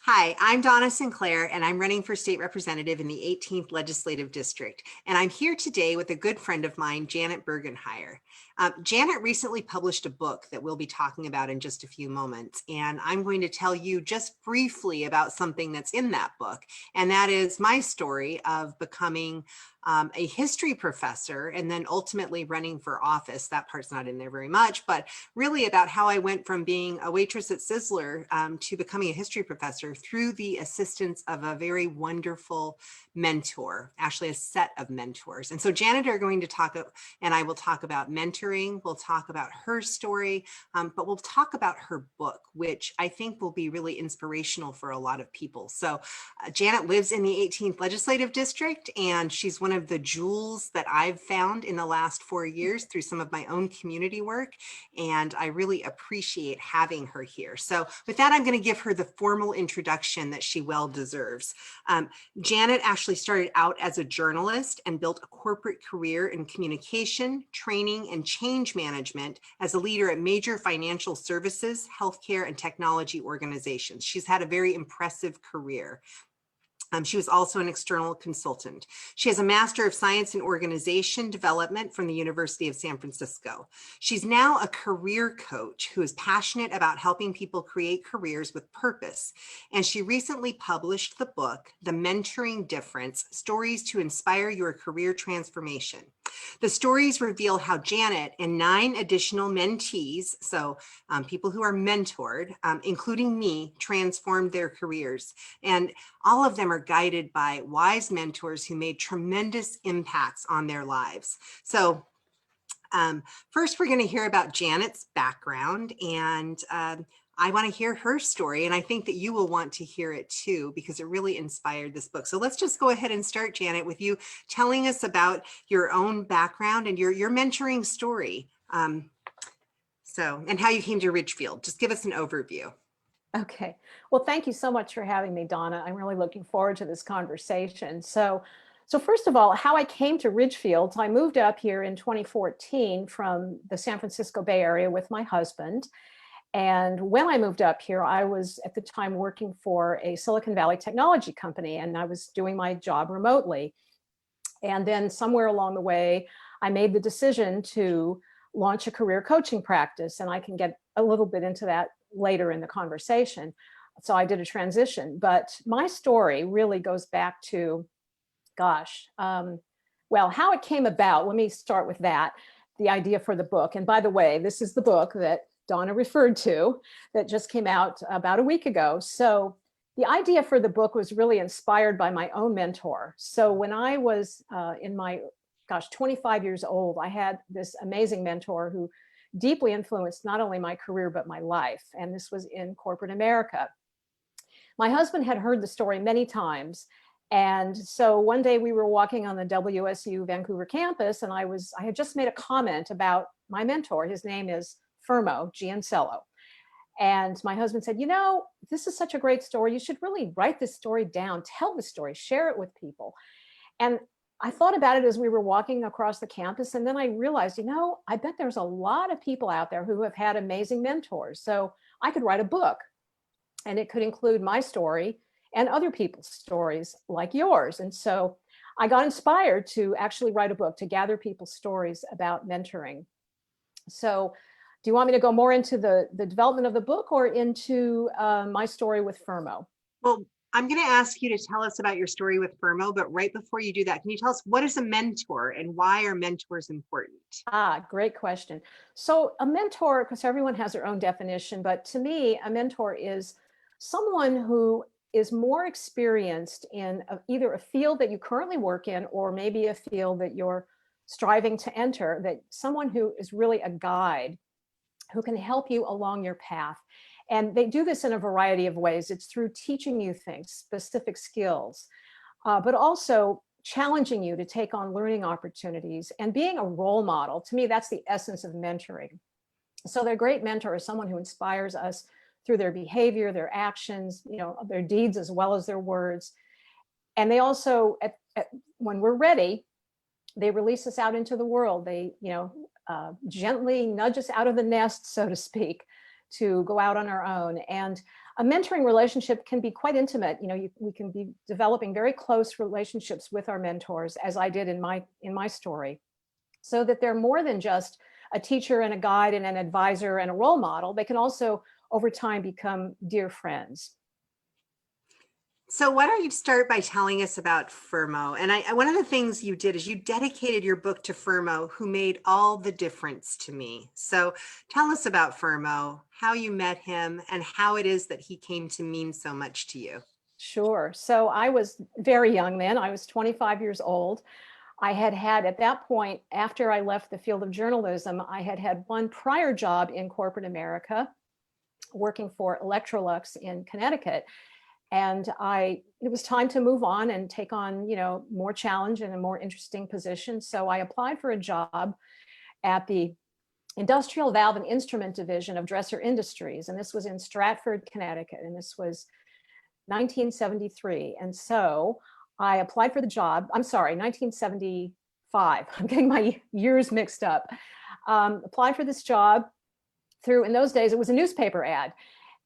Hi, I'm Donna Sinclair, and I'm running for state representative in the 18th Legislative District. And I'm here today with a good friend of mine, Janet Birgenheier. Janet recently published a book that we'll be talking about in just a few moments. And I'm going to tell you just briefly about something that's in that book. And that is my story of becoming a history professor and then ultimately running for office. That part's not in there very much, but really about how I went from being a waitress at Sizzler to becoming a history professor through the assistance of a very wonderful mentor, actually a set of mentors. And so Janet are going to talk, and I will talk about mentoring. We'll talk about her story, but we'll talk about her book, which I think will be really inspirational for a lot of people. So Janet lives in the 18th Legislative District, and she's one of the jewels that I've found in the last 4 years through some of my own community work. And I really appreciate having her here. So with that, I'm going to give her the formal introduction that she well deserves. Janet actually started out as a journalist and built a corporate career in communication, training, and change management as a leader at major financial services, healthcare, and technology organizations. She's had a very impressive career. She was also an external consultant. She has a Master of Science in Organization Development from the University of San Francisco. She's now a career coach who is passionate about helping people create careers with purpose. And she recently published the book, The Mentoring Difference: Stories to Inspire Your Career Transformation. The stories reveal how Janet and 9 additional mentees, so people who are mentored, including me, transformed their careers. And all of them are guided by wise mentors who made tremendous impacts on their lives. So first, we're going to hear about Janet's background, and I want to hear her story, and I think that you will want to hear it too, because it really inspired this book. So let's just go ahead and start, Janet, with you telling us about your own background and your mentoring story. And how you came to Ridgefield. Just give us an overview. Okay. Well, thank you so much for having me, Donna. I'm really looking forward to this conversation. So first of all, how I came to Ridgefield, I moved up here in 2014 from the San Francisco Bay Area with my husband. And when I moved up here, I was at the time working for a Silicon Valley technology company, and I was doing my job remotely. And then somewhere along the way, I made the decision to launch a career coaching practice, and I can get a little bit into that later in the conversation. So I did a transition, but my story really goes back to, well, how it came about. Let me start with that, the idea for the book. And by the way, this is the book that Donna referred to that just came out about a week ago. So the idea for the book was really inspired by my own mentor. So when I was in my, 25 years old, I had this amazing mentor who deeply influenced not only my career, but my life. And this was in corporate America. My husband had heard the story many times. And so one day we were walking on the WSU Vancouver campus, and I had just made a comment about my mentor. His name is Fermo Giancello. And my husband said, you know, this is such a great story. You should really write this story down, tell the story, share it with people. And I thought about it as we were walking across the campus. And then I realized, you know, I bet there's a lot of people out there who have had amazing mentors. So I could write a book, and it could include my story and other people's stories like yours. And so I got inspired to actually write a book to gather people's stories about mentoring. So do you want me to go more into the development of the book or into my story with Fermo? Well, I'm going to ask you to tell us about your story with Fermo, but right before you do that, can you tell us what is a mentor and why are mentors important? Great question. So a mentor, because everyone has their own definition, but to me, a mentor is someone who is more experienced in either a field that you currently work in, or maybe a field that you're striving to enter, that someone who is really a guide who can help you along your path. And they do this in a variety of ways. It's through teaching you things, specific skills, but also challenging you to take on learning opportunities and being a role model. To me, that's the essence of mentoring. So their great mentor is someone who inspires us through their behavior, their actions, you know, their deeds as well as their words. And they also, when we're ready, they release us out into the world. They, gently nudge us out of the nest, so to speak, to go out on our own. And a mentoring relationship can be quite intimate. We can be developing very close relationships with our mentors, as I did in my story, so that they're more than just a teacher and a guide and an advisor and a role model. They can also, over time, become dear friends. So why don't you start by telling us about Fermo? And one of the things you did is you dedicated your book to Fermo, who made all the difference to me. So tell us about Fermo, how you met him, and how it is that he came to mean so much to you. Sure. So I was very young then. I was 25 years old. I had at that point, after I left the field of journalism, I had one prior job in corporate America, working for Electrolux in Connecticut. And it was time to move on and take on, more challenge and a more interesting position. So I applied for a job at the Industrial Valve and Instrument Division of Dresser Industries. And this was in Stratford, Connecticut. And this was 1973. And so I applied for the job. I'm sorry, 1975. I'm getting my years mixed up. Applied for this job in those days, it was a newspaper ad,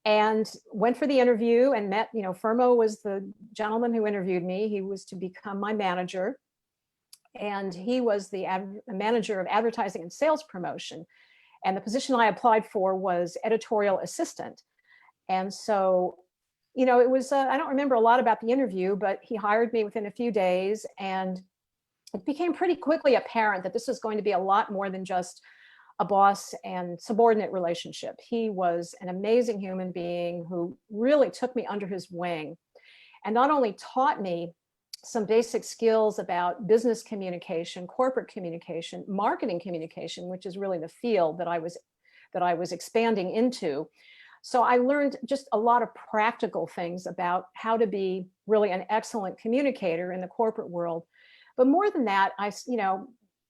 and went for the interview and met, Fermo was the gentleman who interviewed me. He was to become my manager. And he was the manager of advertising and sales promotion. And the position I applied for was editorial assistant. And so, it was, I don't remember a lot about the interview, but he hired me within a few days. And it became pretty quickly apparent that this was going to be a lot more than just a boss and subordinate relationship. He was an amazing human being who really took me under his wing and not only taught me some basic skills about business communication, corporate communication, marketing communication, which is really the field that I was expanding into. So I learned just a lot of practical things about how to be really an excellent communicator in the corporate world. But more than that, I,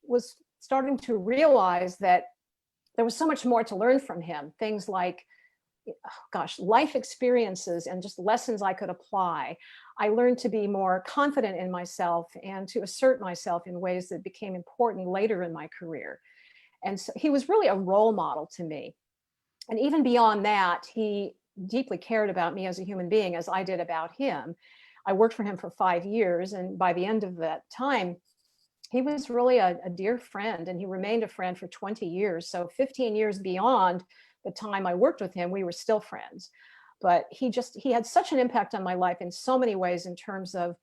was starting to realize that there was so much more to learn from him. Things like, life experiences and just lessons I could apply. I learned to be more confident in myself and to assert myself in ways that became important later in my career. And so he was really a role model to me. And even beyond that, he deeply cared about me as a human being, as I did about him. I worked for him for 5 years. And by the end of that time, he was really a dear friend, and he remained a friend for 20 years. So 15 years beyond the time I worked with him, we were still friends. But he had such an impact on my life in so many ways in terms of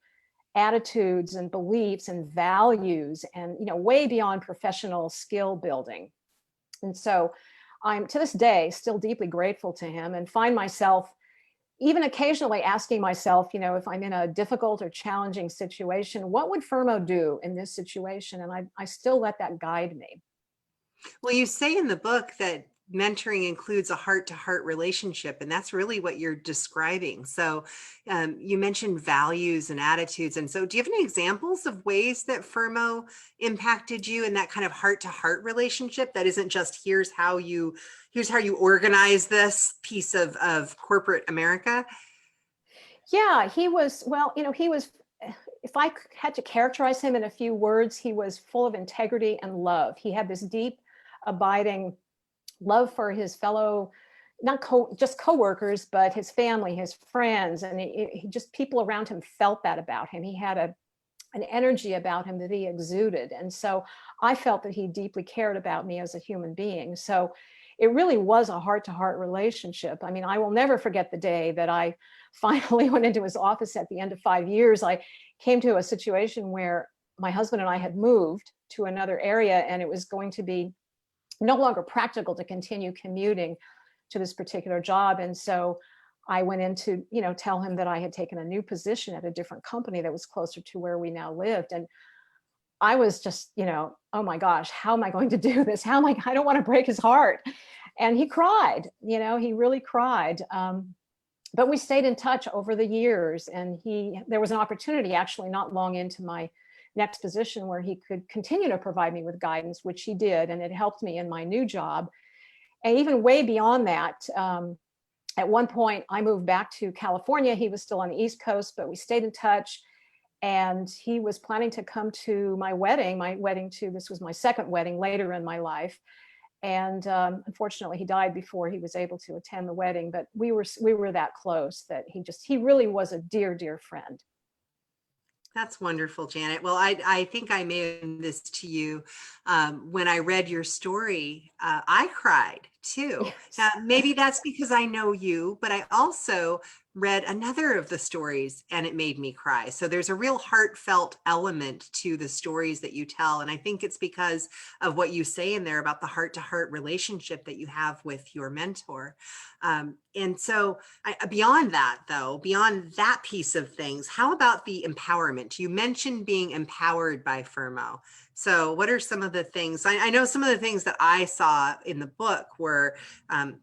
attitudes and beliefs and values and, way beyond professional skill building. And so I'm to this day still deeply grateful to him and find myself even occasionally asking myself, if I'm in a difficult or challenging situation, what would Fermo do in this situation? And I still let that guide me. Well, you say in the book that mentoring includes a heart-to-heart relationship, and that's really what you're describing. So you mentioned values and attitudes. And so do you have any examples of ways that Fermo impacted you in that kind of heart-to-heart relationship that isn't just here's how you organize this piece of corporate America? Yeah, he was, if I had to characterize him in a few words, he was full of integrity and love. He had this deep, abiding love for his fellow, just coworkers, but his family, his friends, and he just, people around him felt that about him. He had an energy about him that he exuded. And so I felt that he deeply cared about me as a human being. So it really was a heart-to-heart relationship. I mean, I will never forget the day that I finally went into his office at the end of 5 years. I came to a situation where my husband and I had moved to another area, and it was going to be no longer practical to continue commuting to this particular job. And so I went in to, tell him that I had taken a new position at a different company that was closer to where we now lived. And I was just, oh my gosh, how am I going to do this? I don't want to break his heart. And he cried, he really cried. But we stayed in touch over the years. And there was an opportunity actually not long into my next position where he could continue to provide me with guidance, which he did. And it helped me in my new job. And even way beyond that, at one point I moved back to California. He was still on the East Coast, but we stayed in touch. And he was planning to come to my wedding. This was my second wedding later in my life. And unfortunately, he died before he was able to attend the wedding. But we were that close that he really was a dear, dear friend. That's wonderful, Janet. Well, I think I mentioned this to you when I read your story. I cried too. Now, Yes. maybe that's because I know you, but I also read another of the stories and it made me cry. So there's a real heartfelt element to the stories that you tell. And I think it's because of what you say in there about the heart to heart relationship that you have with your mentor. And so beyond that, though, beyond that piece of things, how about the empowerment? You mentioned being empowered by Fermo. So what are some of the things? I know some of the things that I saw in the book were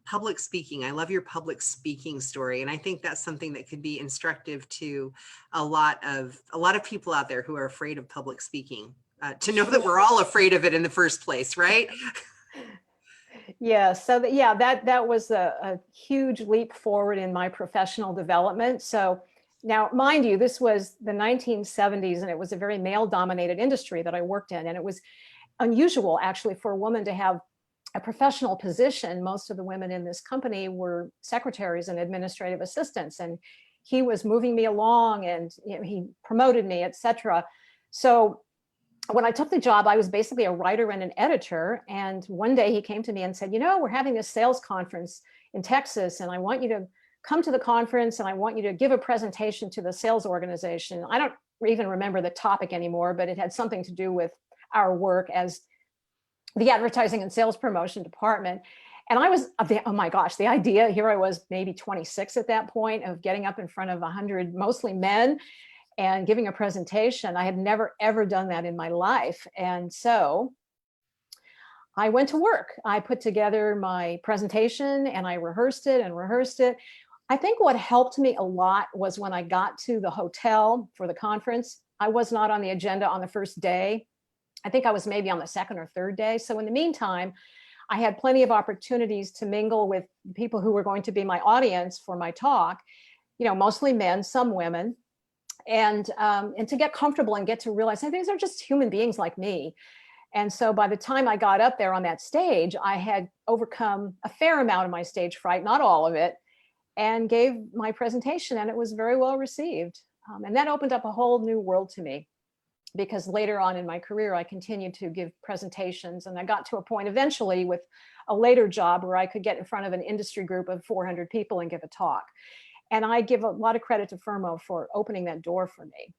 public speaking. I love your public speaking story. And I think that's something that could be instructive to a lot of people out there who are afraid of public speaking, to know that we're all afraid of it in the first place, right? Yeah, so that was a huge leap forward in my professional development. So now, mind you, this was the 1970s, and it was a very male-dominated industry that I worked in, and it was unusual actually for a woman to have a professional position. Most of the women in this company were secretaries and administrative assistants, and he was moving me along, and he promoted me, etc. So when I took the job, I was basically a writer and an editor. And one day he came to me and said, we're having this sales conference in Texas, and I want you to come to the conference, and I want you to give a presentation to the sales organization. I don't even remember the topic anymore, but it had something to do with our work as the advertising and sales promotion department. And I was, oh my gosh, the idea, here I was maybe 26 at that point, of getting up in front of 100, mostly men, and giving a presentation. I had never, ever done that in my life. And so I went to work. I put together my presentation and I rehearsed it and rehearsed it. I think what helped me a lot was when I got to the hotel for the conference, I was not on the agenda on the first day. I think I was maybe on the second or third day. So in the meantime, I had plenty of opportunities to mingle with people who were going to be my audience for my talk, mostly men, some women, and to get comfortable and get to realize, hey, these are just human beings like me. And so by the time I got up there on that stage, I had overcome a fair amount of my stage fright, not all of it, and gave my presentation, and it was very well received. And that opened up a whole new world to me, because later on in my career, I continued to give presentations, and I got to a point eventually with a later job where I could get in front of an industry group of 400 people and give a talk. And I give a lot of credit to Fermo for opening that door for me.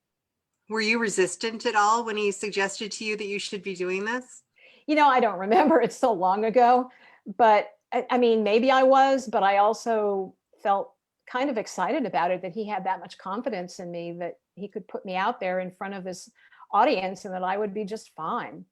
Were you resistant at all when he suggested to you that you should be doing this? I don't remember, it's so long ago, but I mean, maybe I was, but I also felt kind of excited about it, that he had that much confidence in me, that he could put me out there in front of his audience and that I would be just fine.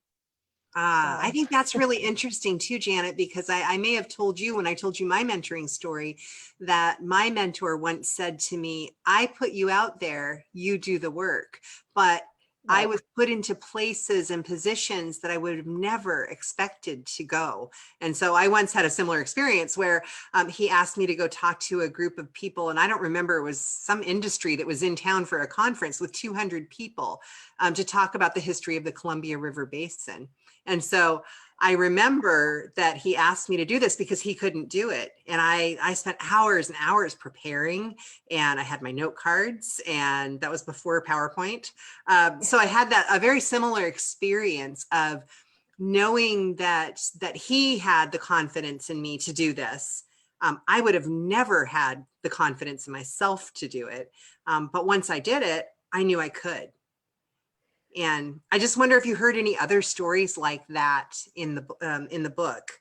I think that's really interesting too, Janet, because I may have told you when I told you my mentoring story that my mentor once said to me, I put you out there, you do the work. But I was put into places and positions that I would have never expected to go. And so I once had a similar experience where he asked me to go talk to a group of people. And I don't remember, it was some industry that was in town for a conference with 200 people to talk about the history of the Columbia River Basin. And so I remember that he asked me to do this because he couldn't do it. And I spent hours and hours preparing, and I had my note cards, and that was before PowerPoint. So I had a very similar experience of knowing that he had the confidence in me to do this. I would have never had the confidence in myself to do it. But once I did it, I knew I could. And I just wonder if you heard any other stories like that in the book.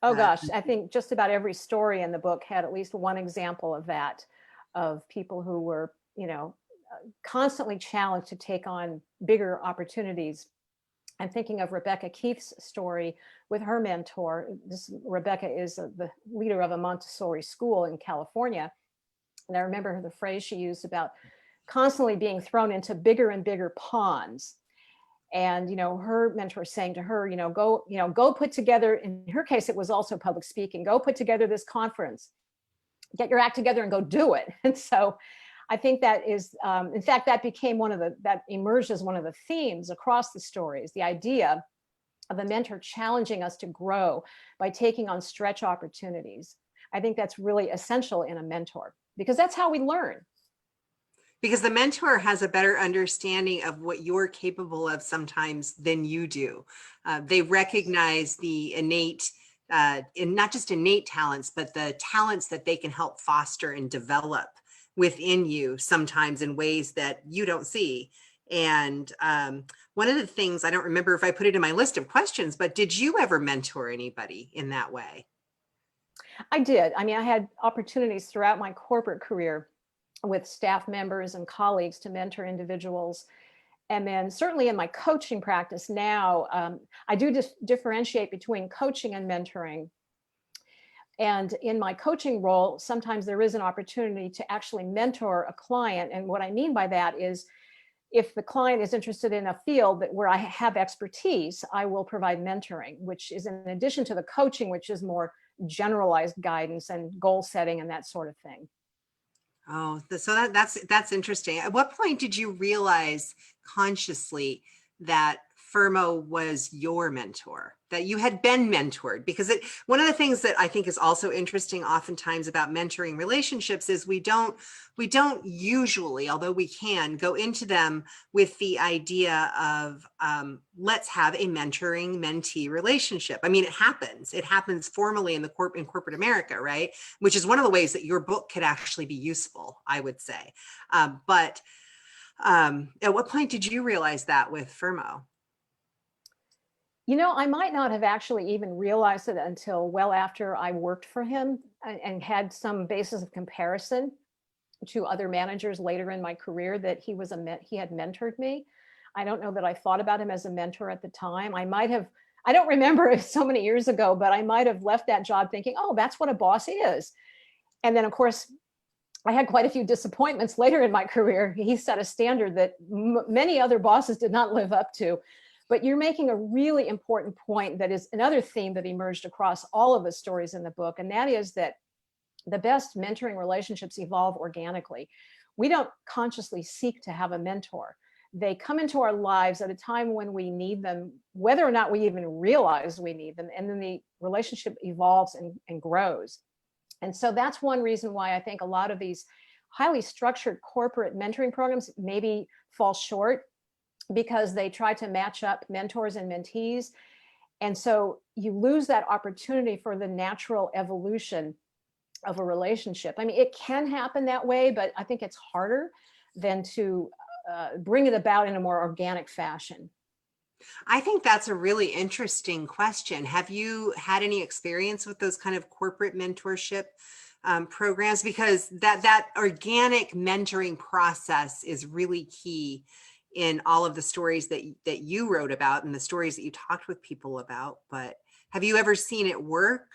Oh gosh, I think just about every story in the book had at least one example of that, of people who were, constantly challenged to take on bigger opportunities. I'm thinking of Rebecca Keith's story with her mentor. Rebecca is the leader of a Montessori school in California. And I remember the phrase she used about constantly being thrown into bigger and bigger ponds. And, her mentor saying to her, go put together, in her case, it was also public speaking, go put together this conference, get your act together and go do it. And so I think that is, in fact, that became that emerged as one of the themes across the stories, the idea of a mentor challenging us to grow by taking on stretch opportunities. I think that's really essential in a mentor because that's how we learn. Because the mentor has a better understanding of what you're capable of sometimes than you do. They recognize the innate, and not just innate talents, but the talents that they can help foster and develop within you sometimes in ways that you don't see. And one of the things, I don't remember if I put it in my list of questions, but did you ever mentor anybody in that way? I did. I mean, I had opportunities throughout my corporate career with staff members and colleagues to mentor individuals. And then certainly in my coaching practice now, I do differentiate between coaching and mentoring. And in my coaching role, sometimes there is an opportunity to actually mentor a client. And what I mean by that is if the client is interested in a field that where I have expertise, I will provide mentoring, which is in addition to the coaching, which is more generalized guidance and goal setting and that sort of thing. Oh, so that's interesting. At what point did you realize consciously that Fermo was your mentor, that you had been mentored? Because one of the things that I think is also interesting oftentimes about mentoring relationships is we don't usually, although we can, go into them with the idea of let's have a mentoring mentee relationship. I mean, it happens formally in corporate America, right? Which is one of the ways that your book could actually be useful, I would say. But at what point did you realize that with Fermo? You know, I might not have actually even realized it until well after I worked for him and had some basis of comparison to other managers later in my career that he had mentored me. I don't know that I thought about him as a mentor at the time. I don't remember it so many years ago, but I might have left that job thinking, oh, that's what a boss is. And then of course, I had quite a few disappointments later in my career. He set a standard that many other bosses did not live up to. But you're making a really important point that is another theme that emerged across all of the stories in the book. And that is that the best mentoring relationships evolve organically. We don't consciously seek to have a mentor. They come into our lives at a time when we need them, whether or not we even realize we need them. And then the relationship evolves and grows. And so that's one reason why I think a lot of these highly structured corporate mentoring programs maybe fall short, because they try to match up mentors and mentees. And so you lose that opportunity for the natural evolution of a relationship. I mean, it can happen that way, but I think it's harder than to bring it about in a more organic fashion. I think that's a really interesting question. Have you had any experience with those kind of corporate mentorship programs? Because that organic mentoring process is really key in all of the stories that you wrote about and the stories that you talked with people about. But have you ever seen it work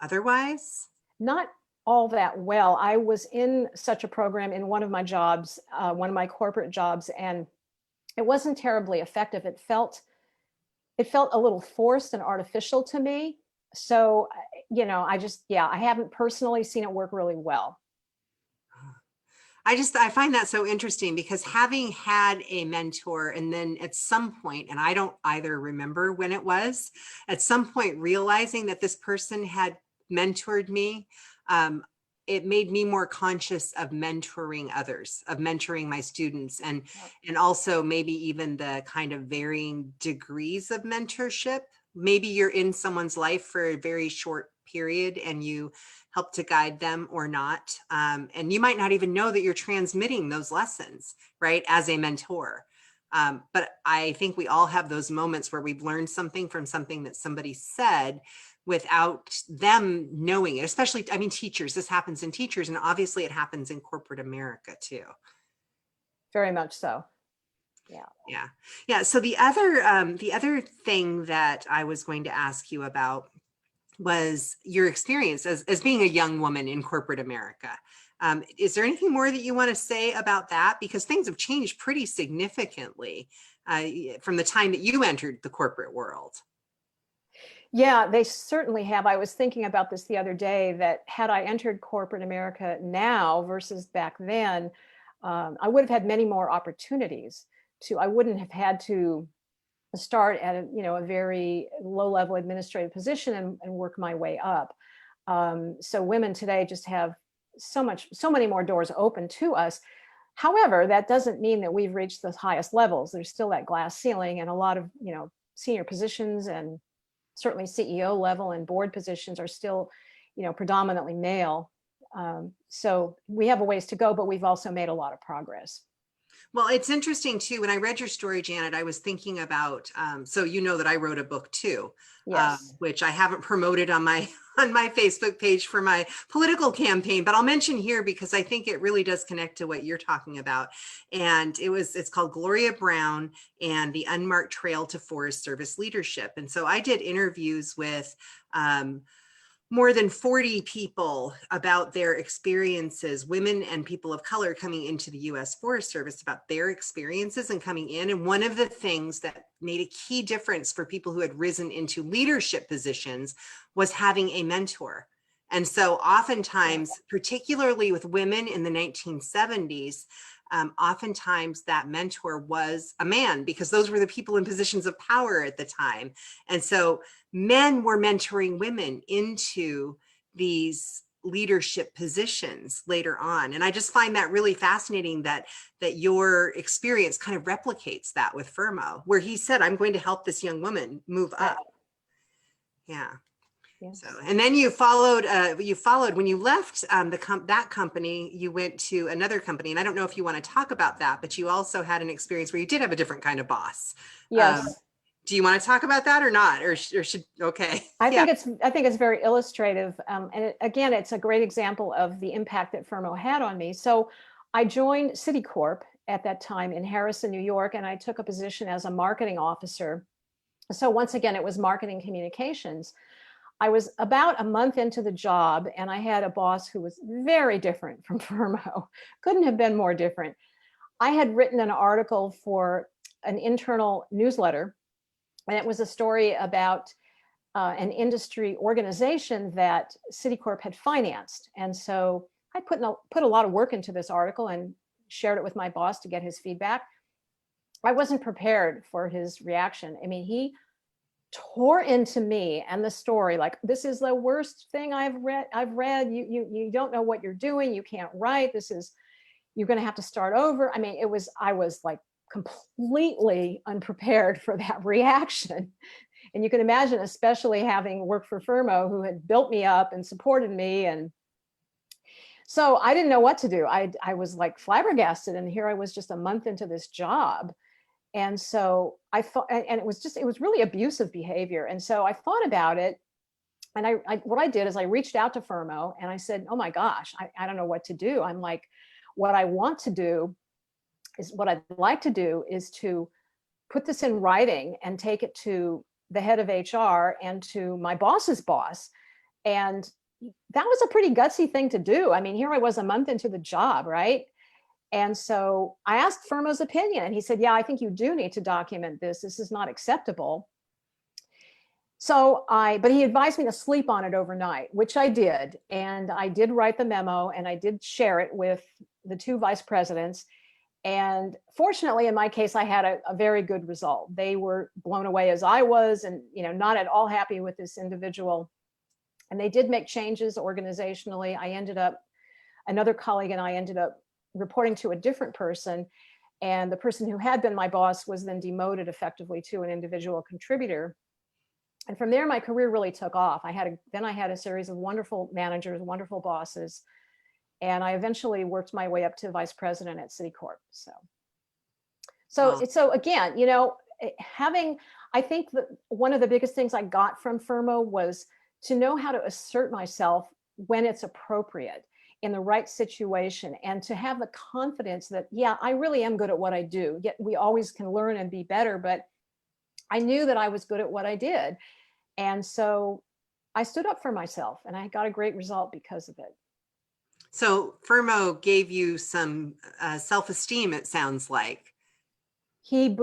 otherwise? Not all that well. I was in such a program in one of my jobs, one of my corporate jobs, and it wasn't terribly effective. It felt a little forced and artificial to me. So, I haven't personally seen it work really well. I find that so interesting because having had a mentor and then at some point, and I don't either remember when it was, at some point realizing that this person had mentored me, it made me more conscious of mentoring others, of mentoring my students, and also maybe even the kind of varying degrees of mentorship. Maybe you're in someone's life for a very short period and you help to guide them or not. And you might not even know that you're transmitting those lessons, right, as a mentor. But I think we all have those moments where we've learned something from something that somebody said without them knowing it, especially, I mean, teachers, this happens in teachers, and obviously it happens in corporate America too. Very much so. Yeah. Yeah. Yeah. So the other thing that I was going to ask you about was your experience as being a young woman in corporate America. Is there anything more that you want to say about that? Because things have changed pretty significantly from the time that you entered the corporate world. Yeah, they certainly have. I was thinking about this the other day, that had I entered corporate America now versus back then, I would have had many more opportunities I wouldn't have had to start at a very low level administrative position and work my way up. So women today just have so many more doors open to us. However, that doesn't mean that we've reached the highest levels. There's still that glass ceiling, and a lot of senior positions and certainly CEO level and board positions are still predominantly male. So we have a ways to go, but we've also made a lot of progress. Well, it's interesting too. When I read your story, Janet, I was thinking about, so you know that I wrote a book too, Yes. which I haven't promoted on my Facebook page for my political campaign, but I'll mention here because I think it really does connect to what you're talking about. And it's called Gloria Brown and the Unmarked Trail to Forest Service Leadership. And so I did interviews with more than 40 people about their experiences, women and people of color coming into the U.S. Forest Service, about their experiences and coming in. And one of the things that made a key difference for people who had risen into leadership positions was having a mentor. And so oftentimes, particularly with women in the 1970s, oftentimes that mentor was a man, because those were the people in positions of power at the time. And so men were mentoring women into these leadership positions later on. And I just find that really fascinating that your experience kind of replicates that with Fermo, where he said, I'm going to help this young woman move up. Yeah. Yes. So, and then you followed when you left that company, you went to another company. And I don't know if you want to talk about that, but you also had an experience where you did have a different kind of boss. Yes. Do you want to talk about that or not? Or should, okay. I think it's very illustrative. And again, it's a great example of the impact that Fermo had on me. So I joined Citicorp at that time in Harrison, New York, and I took a position as a marketing officer. So once again, it was marketing communications. I was about a month into the job, and I had a boss who was very different from Fermo. Couldn't have been more different. I had written an article for an internal newsletter, and it was a story about an industry organization that Citicorp had financed. And so I put a lot of work into this article and shared it with my boss to get his feedback. I wasn't prepared for his reaction. I mean, he tore into me and the story like, this is the worst thing I've read. You don't know what you're doing. You can't write. You're going to have to start over. I mean, I was like completely unprepared for that reaction. And you can imagine, especially having worked for Fermo, who had built me up and supported me. And so I didn't know what to do. I was like flabbergasted. And here I was just a month into this job. And so I thought, and it was really abusive behavior. And so I thought about it. And what I did is I reached out to Fermo and I said, oh my gosh, I don't know what to do. I'm like, what I'd like to do is to put this in writing and take it to the head of HR and to my boss's boss. And that was a pretty gutsy thing to do. I mean, here I was a month into the job, right? And so I asked Fermo's opinion, and he said, yeah, I think you do need to document this. This is not acceptable. But he advised me to sleep on it overnight, which I did. And I did write the memo, and I did share it with the two vice presidents. And fortunately, in my case, I had a very good result. They were blown away as I was, and not at all happy with this individual. And they did make changes organizationally. Another colleague and I ended up reporting to a different person. And the person who had been my boss was then demoted effectively to an individual contributor. And from there, my career really took off. I had a series of wonderful managers, wonderful bosses. And I eventually worked my way up to vice president at Citicorp. So again, I think that one of the biggest things I got from Fermo was to know how to assert myself when it's appropriate in the right situation, and to have the confidence that, yeah, I really am good at what I do. Yet we always can learn and be better, but I knew that I was good at what I did. And so I stood up for myself, and I got a great result because of it. So Fermo gave you some self-esteem, it sounds like. He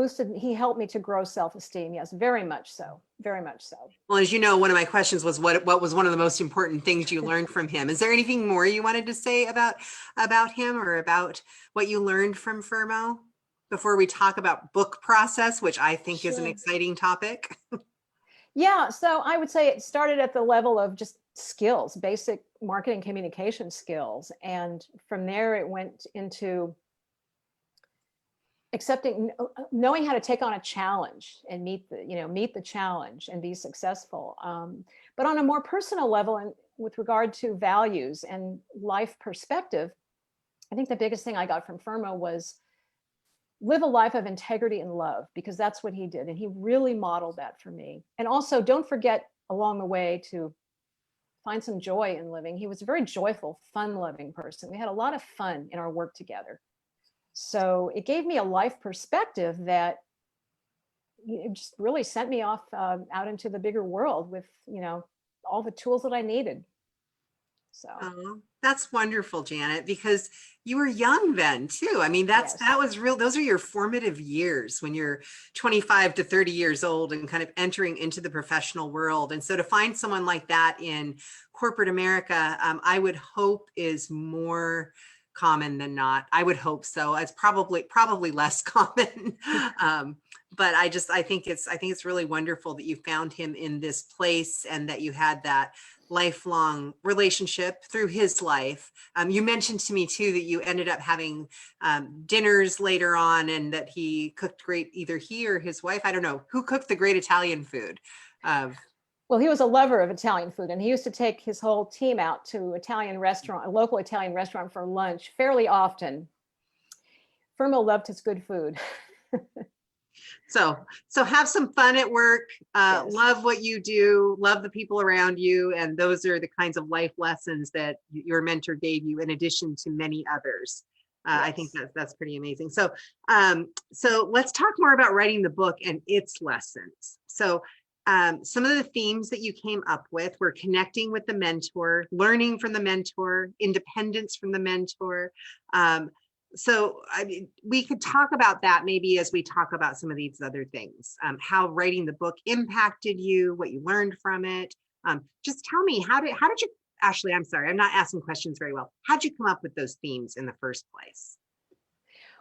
helped me to grow self-esteem. Yes, very much so. Very much so. Well, as you know, one of my questions was what was one of the most important things you learned from him? Is there anything more you wanted to say about him or about what you learned from Fermo? before we talk about book process, which I think is an Sure. exciting topic? Yeah, so I would say it started at the level of just skills, basic marketing communication skills. And from there, it went into knowing how to take on a challenge and meet the challenge and be successful. But on a more personal level, and with regard to values and life perspective, I think the biggest thing I got from Fermo was live a life of integrity and love, because that's what he did. And he really modeled that for me. And also, don't forget along the way to find some joy in living. He was a very joyful, fun loving person. We had a lot of fun in our work together. So it gave me a life perspective that it just really sent me off out into the bigger world with, all the tools that I needed. So, Oh, that's wonderful, Janet, because you were young then too. I mean, that yes. was real. Those are your formative years when you're 25 to 30 years old and kind of entering into the professional world. And so to find someone like that in corporate America, I would hope is more common than not. I would hope so. It's probably less common. But I think it's really wonderful that you found him in this place and that you had that lifelong relationship through his life. You mentioned to me too that you ended up having dinners later on, and that he cooked great, either he or his wife, I don't know, who cooked the great Italian food. Well, he was a lover of Italian food, and he used to take his whole team out to a local Italian restaurant for lunch fairly often. Fermo loved his good food. So have some fun at work, Yes. love what you do, love the people around you. And those are the kinds of life lessons that your mentor gave you, in addition to many others. I think Yes. that's pretty amazing. So let's talk more about writing the book and its lessons. So some of the themes that you came up with were connecting with the mentor, learning from the mentor, independence from the mentor. So I mean, we could talk about that maybe as we talk about some of these other things, how writing the book impacted you, what you learned from it. Just tell me, how did you, Ashley, I'm sorry, I'm not asking questions very well. How'd you come up with those themes in the first place?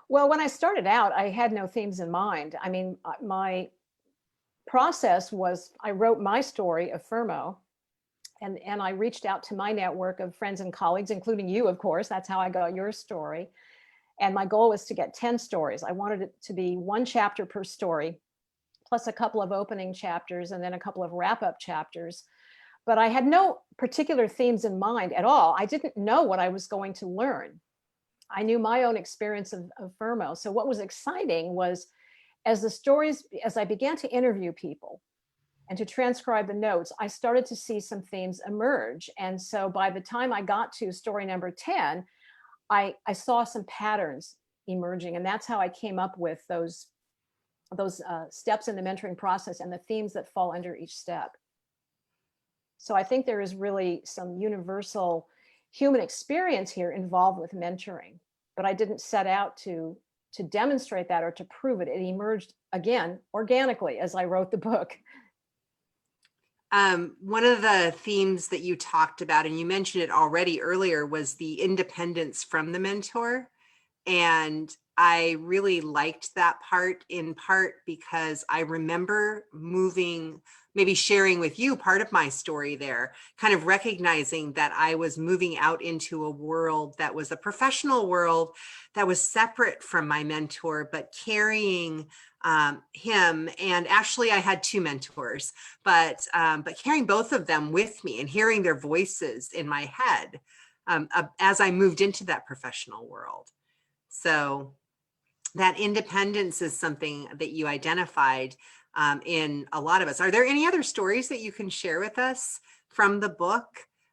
Well, when I started out, I had no themes in mind. I mean, my process was I wrote my story of Fermo, and I reached out to my network of friends and colleagues, including you, of course. That's how I got your story. And my goal was to get 10 stories. I wanted it to be one chapter per story, plus a couple of opening chapters and then a couple of wrap-up chapters. But I had no particular themes in mind at all. I didn't know what I was going to learn. I knew my own experience of Fermo. So what was exciting was, as I began to interview people and to transcribe the notes, I started to see some themes emerge. And so by the time I got to story number 10, I saw some patterns emerging, and that's how I came up with those steps in the mentoring process and the themes that fall under each step. So I think there is really some universal human experience here involved with mentoring, but I didn't set out to demonstrate that or to prove it. It emerged again organically as I wrote the book. One of the themes that you talked about, and you mentioned it already earlier, was the independence from the mentor. And I really liked that part, in part because I remember maybe sharing with you part of my story there, kind of recognizing that I was moving out into a world that was a professional world that was separate from my mentor, but carrying him. And actually I had two mentors, but carrying both of them with me and hearing their voices in my head as I moved into that professional world. So that independence is something that you identified in a lot of us. Are there any other stories that you can share with us from the book,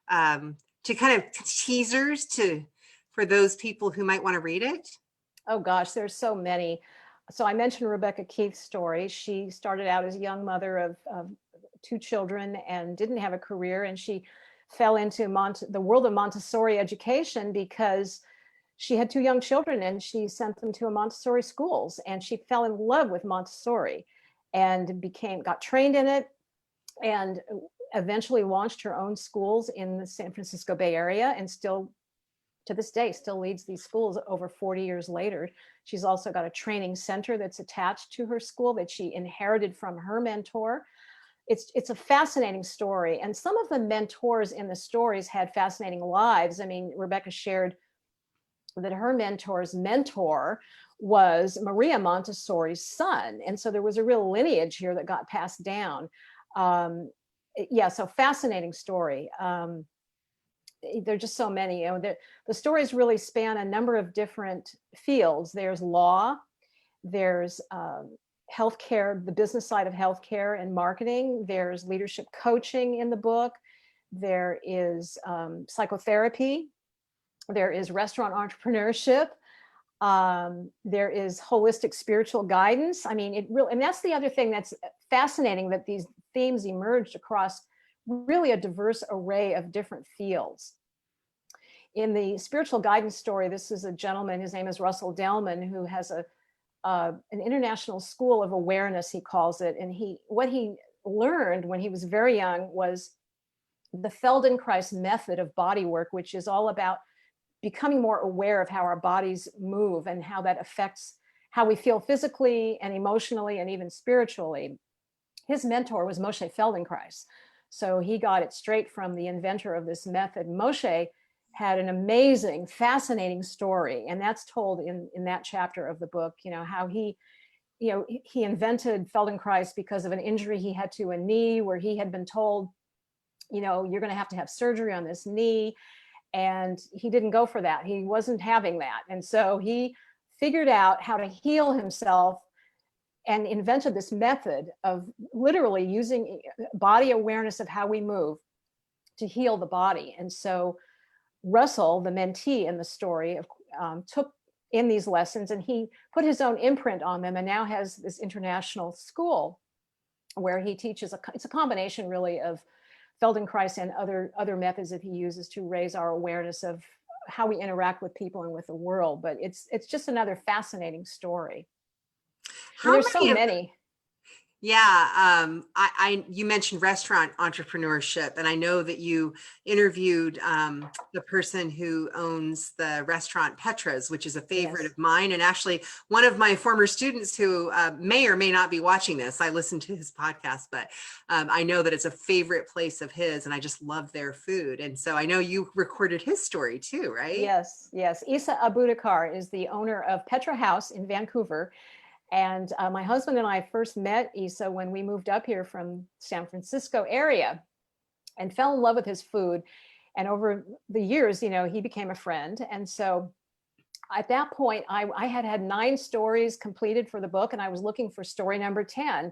to kind of teasers for those people who might want to read it? Oh gosh, there's so many. So I mentioned Rebecca Keith's story. She started out as a young mother of two children and didn't have a career, and she fell into the world of Montessori education because she had two young children and she sent them to a Montessori schools, and she fell in love with Montessori and got trained in it, and eventually launched her own schools in the San Francisco Bay Area, and still to this day still leads these schools over 40 years later. She's also got a training center that's attached to her school that she inherited from her mentor. It's a fascinating story. And some of the mentors in the stories had fascinating lives. I mean, Rebecca shared that her mentor's mentor was Maria Montessori's son. And so there was a real lineage here that got passed down. Yeah, so fascinating story. There are just so many. You know, the stories really span a number of different fields. There's law, there's healthcare, the business side of healthcare and marketing. There's leadership coaching in the book. There is psychotherapy. There is restaurant entrepreneurship. There is holistic spiritual guidance. I mean, it really, and that's the other thing that's fascinating, that these themes emerged across really a diverse array of different fields. In the spiritual guidance story, this is a gentleman, his name is Russell Delman, who has an international school of awareness, he calls it. And what he learned when he was very young was the Feldenkrais method of body work, which is all about becoming more aware of how our bodies move and how that affects how we feel physically and emotionally and even spiritually. His mentor was Moshe Feldenkrais. So he got it straight from the inventor of this method. Moshe had an amazing, fascinating story. And that's told in that chapter of the book, you know, how he invented Feldenkrais because of an injury he had to a knee, where he had been told, you know, you're going to have surgery on this knee. And he didn't go for that. He wasn't having that. And so he figured out how to heal himself and invented this method of literally using body awareness of how we move to heal the body. And so Russell, the mentee in the story, took in these lessons, and he put his own imprint on them, and now has this international school where he teaches it's a combination really of Feldenkrais and other methods that he uses to raise our awareness of how we interact with people and with the world. But it's just another fascinating story. How There's so many of many. Yeah, you mentioned restaurant entrepreneurship, and I know that you interviewed the person who owns the restaurant Petra's, which is a favorite Yes. of mine, and actually one of my former students who may or may not be watching this. I listened to his podcast, but I know that it's a favorite place of his, and I just love their food. And so I know you recorded his story too, right? Yes, yes. Isa Abudakar is the owner of Petra House in Vancouver. And my husband and I first met Isa when we moved up here from San Francisco area and fell in love with his food. And over the years, you know, he became a friend. And so at that point, I had 9 stories completed for the book, and I was looking for story number 10.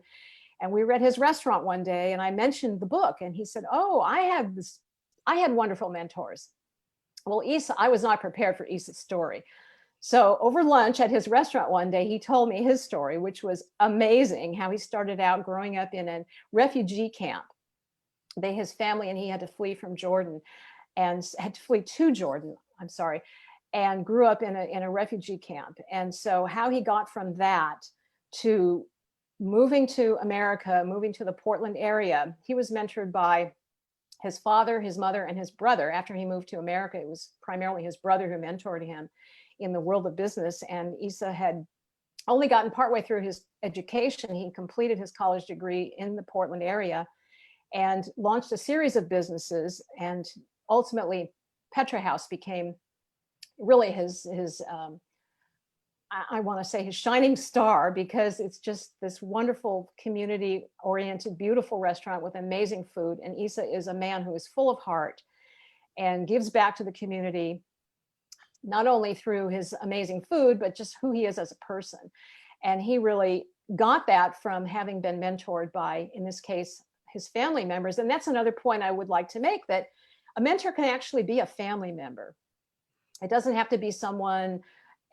And we were at his restaurant one day, and I mentioned the book, and he said, "Oh, I had wonderful mentors." Well, Isa, I was not prepared for Isa's story. So over lunch at his restaurant one day, he told me his story, which was amazing, how he started out growing up in a refugee camp. His family and he had to flee from Jordan, and had to flee to Jordan, I'm sorry, and grew up in a refugee camp. And so how he got from that to moving to America, moving to the Portland area, he was mentored by his father, his mother, and his brother. After he moved to America, it was primarily his brother who mentored him in the world of business. And Isa had only gotten partway through his education. He completed his college degree in the Portland area and launched a series of businesses. And ultimately, Petra House became really his I want to say his shining star, because it's just this wonderful community oriented, beautiful restaurant with amazing food. And Isa is a man who is full of heart and gives back to the community, not only through his amazing food, but just who he is as a person. And he really got that from having been mentored by, in this case, his family members. And that's another point I would like to make, that a mentor can actually be a family member. It doesn't have to be someone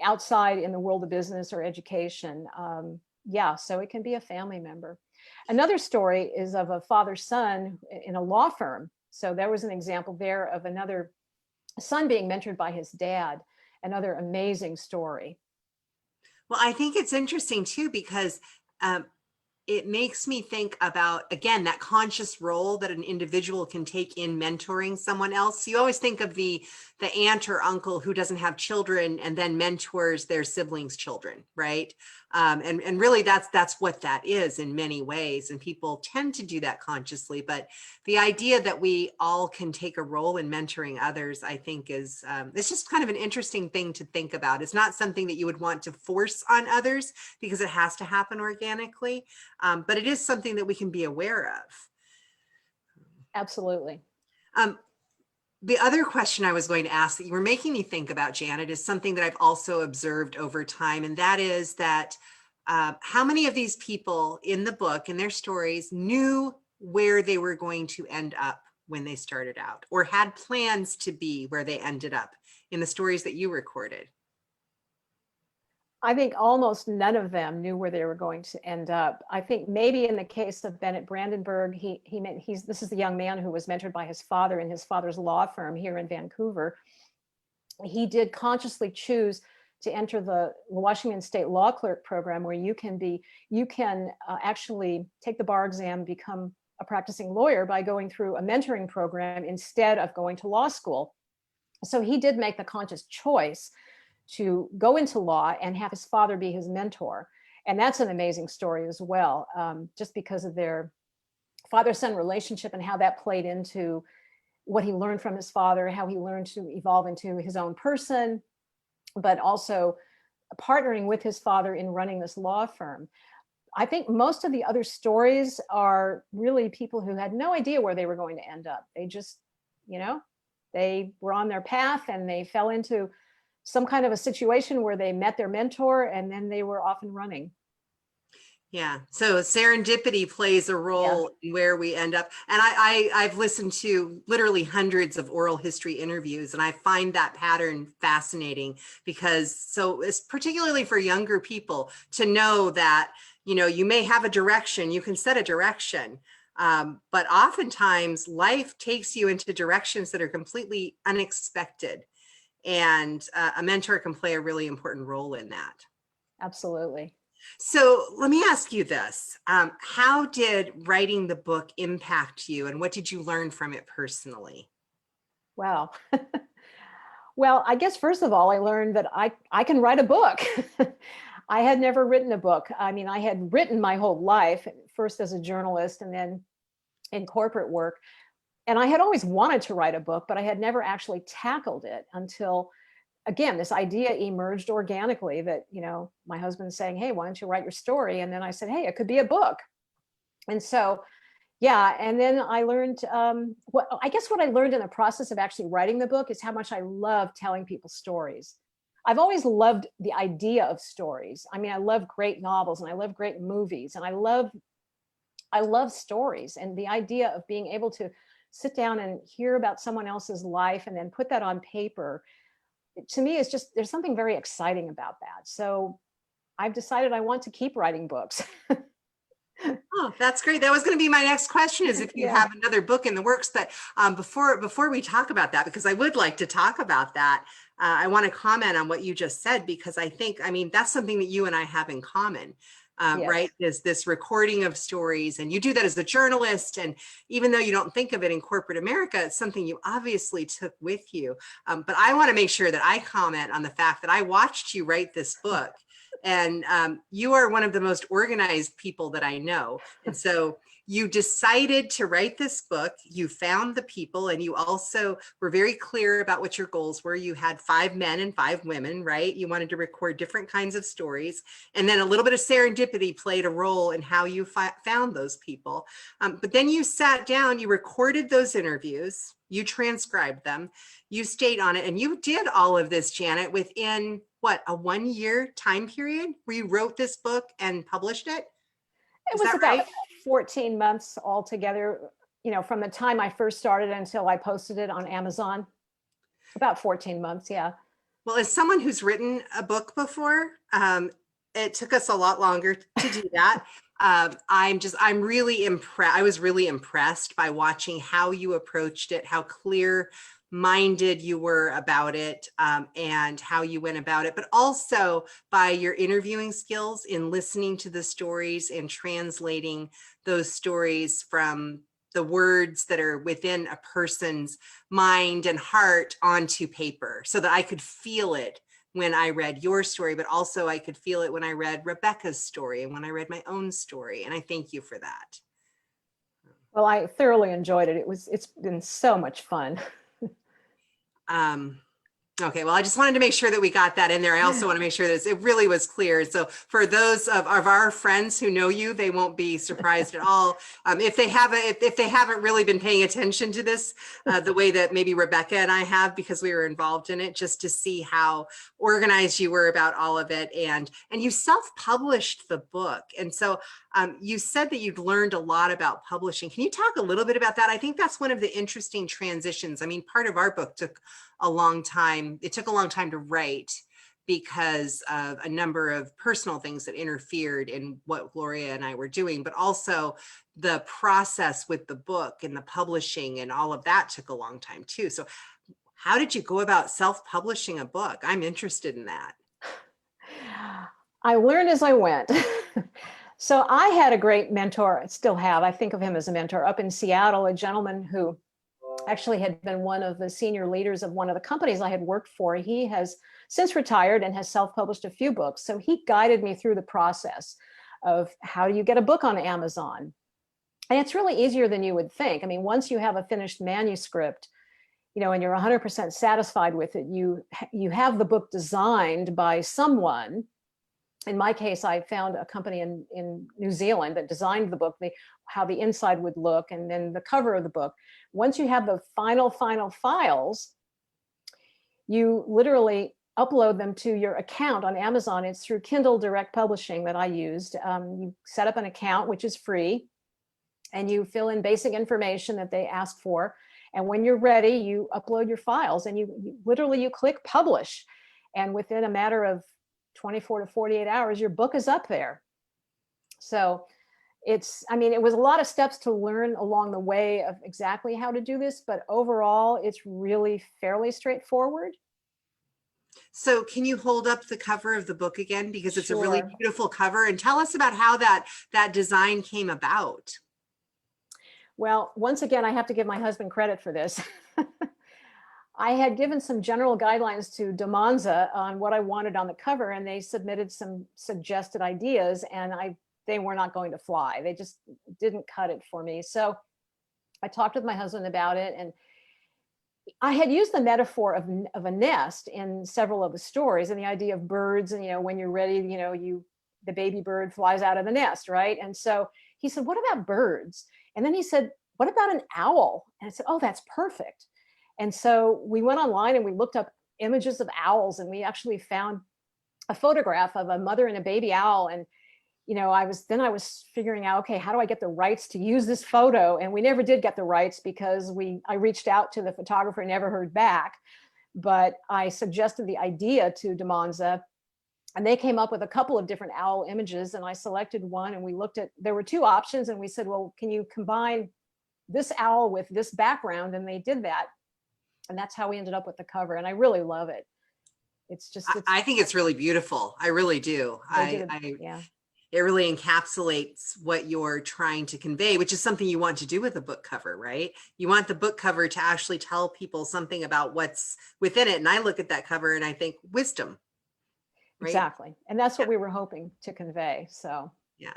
outside in the world of business or education. Yeah, so it can be a family member. Another story is of a father-son in a law firm. So there was an example there of another son being mentored by his dad. Another amazing story. Well, I think it's interesting too, because it makes me think about, again, that conscious role that an individual can take in mentoring someone else. You always think of the aunt or uncle who doesn't have children and then mentors their siblings' children, right? And really that's what that is in many ways. And people tend to do that consciously, but the idea that we all can take a role in mentoring others, I think is, it's just kind of an interesting thing to think about. It's not something that you would want to force on others because it has to happen organically. But it is something that we can be aware of. Absolutely. Um, the other question I was going to ask that you were making me think about, Janet, is something that I've also observed over time. And that is that how many of these people in the book and their stories knew where they were going to end up when they started out, or had plans to be where they ended up in the stories that you recorded? I think almost none of them knew where they were going to end up. I think maybe in the case of Bennett Brandenburg, this is the young man who was mentored by his father in his father's law firm here in Vancouver. He did consciously choose to enter the Washington State Law Clerk program, where you can actually take the bar exam, become a practicing lawyer by going through a mentoring program instead of going to law school. So he did make the conscious choice to go into law and have his father be his mentor. And that's an amazing story as well, just because of their father-son relationship and how that played into what he learned from his father, how he learned to evolve into his own person, but also partnering with his father in running this law firm. I think most of the other stories are really people who had no idea where they were going to end up. They just, they were on their path and they fell into some kind of a situation where they met their mentor and then they were off and running. Yeah. So serendipity plays a role in where we end up. And I've listened to literally hundreds of oral history interviews, and I find that pattern fascinating because so it's particularly for younger people to know that, you may have a direction, you can set a direction. But oftentimes life takes you into directions that are completely unexpected. And a mentor can play a really important role in that. Absolutely. So let me ask you this. How did writing the book impact you, and what did you learn from it personally? Wow. Well, I guess first of all, I learned that I can write a book. I had never written a book. I mean, I had written my whole life, first as a journalist and then in corporate work. And I had always wanted to write a book, but I had never actually tackled it until, again, this idea emerged organically that, my husband saying, hey, why don't you write your story? And then I said, hey, it could be a book. And so, yeah. And then I learned, I guess what I learned in the process of actually writing the book is how much I love telling people stories. I've always loved the idea of stories. I mean, I love great novels and I love great movies, and I love stories, and the idea of being able to sit down and hear about someone else's life and then put that on paper, to me, is just, there's something very exciting about that. So I've decided I want to keep writing books. Oh, that's great. That was going to be my next question, is if you Yeah. have another book in the works. But before we talk about that, because I would like to talk about that, I want to comment on what you just said, because I think, that's something that you and I have in common. Yes. Right? Is this recording of stories, and you do that as a journalist. And even though you don't think of it in corporate America, it's something you obviously took with you. But I want to make sure that I comment on the fact that I watched you write this book, and you are one of the most organized people that I know. And so you decided to write this book, you found the people, and you also were very clear about what your goals were. You had 5 men and 5 women, right? You wanted to record different kinds of stories. And then a little bit of serendipity played a role in how you found those people. But then you sat down, you recorded those interviews, you transcribed them, you stayed on it, and you did all of this, Janet, within what, a 1-year time period where you wrote this book and published it? It Is was that about right? 14 months altogether, from the time I first started until I posted it on Amazon. About 14 months, yeah. Well, as someone who's written a book before, it took us a lot longer to do that. I'm really impressed. I was really impressed by watching how you approached it, how clear minded you were about it, and how you went about it, but also by your interviewing skills in listening to the stories and translating those stories from the words that are within a person's mind and heart onto paper so that I could feel it when I read your story, but also I could feel it when I read Rebecca's story and when I read my own story. And I thank you for that. Well, I thoroughly enjoyed it. It's been so much fun. Um, Okay, well, I just wanted to make sure that we got that in there. I also want to make sure that it really was clear. So for those of our friends who know you, they won't be surprised at all. If they haven't really been paying attention to this the way that maybe Rebecca and I have, because we were involved in it, just to see how organized you were about all of it. And you self-published the book. And so you said that you'd learned a lot about publishing. Can you talk a little bit about that? I think that's one of the interesting transitions. I mean, part of our book took a long time. It took a long time to write because of a number of personal things that interfered in what Gloria and I were doing, but also the process with the book and the publishing and all of that took a long time too. So how did you go about self-publishing a book? I'm interested in that. I learned as I went. So I had a great mentor, still have, I think of him as a mentor, up in Seattle, a gentleman who actually had been one of the senior leaders of one of the companies I had worked for. He has since retired and has self-published a few books. So he guided me through the process of how do you get a book on Amazon? And it's really easier than you would think. I mean, once you have a finished manuscript, and you're 100% satisfied with it, you have the book designed by someone. In my case, I found a company in New Zealand that designed the book, how the inside would look, and then the cover of the book. Once you have the final files, you literally upload them to your account on Amazon. It's through Kindle Direct Publishing that I used. You set up an account, which is free, and you fill in basic information that they ask for. And when you're ready, you upload your files and you literally click publish. And within a matter of 24 to 48 hours, your book is up there. So it was a lot of steps to learn along the way of exactly how to do this, but overall, it's really fairly straightforward. So can you hold up the cover of the book again? Because it's a really Sure. beautiful cover, and tell us about how that design came about. Well, once again, I have to give my husband credit for this. I had given some general guidelines to Damonza on what I wanted on the cover, and they submitted some suggested ideas, and they were not going to fly. They just didn't cut it for me. So I talked with my husband about it, and I had used the metaphor of a nest in several of the stories, and the idea of birds, and when you're ready, the baby bird flies out of the nest, right? And so he said, "What about birds?" And then he said, "What about an owl?" And I said, "Oh, that's perfect." And so we went online and we looked up images of owls, and we actually found a photograph of a mother and a baby owl. And I was figuring out, okay, how do I get the rights to use this photo? And we never did get the rights because I reached out to the photographer and never heard back. But I suggested the idea to Damonza, and they came up with a couple of different owl images, and I selected one, and we looked at, there were two options, and we said, well, can you combine this owl with this background? And they did that. And that's how we ended up with the cover. And I really love it. I think it's really beautiful. I really do. Yeah. It really encapsulates what you're trying to convey, which is something you want to do with a book cover, right? You want the book cover to actually tell people something about what's within it. And I look at that cover and I think wisdom, right? Exactly. And that's what we were hoping to convey. So yeah.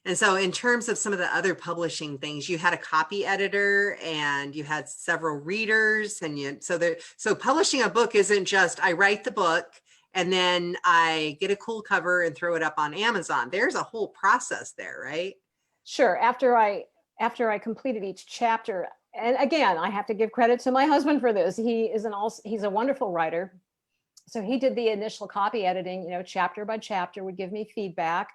And so in terms of some of the other publishing things, you had a copy editor and you had several readers, and so publishing a book isn't just I write the book and then I get a cool cover and throw it up on Amazon. There's a whole process there, right? Sure. After I completed each chapter, and again, I have to give credit to my husband for this. He's a wonderful writer. So he did the initial copy editing, chapter by chapter, would give me feedback.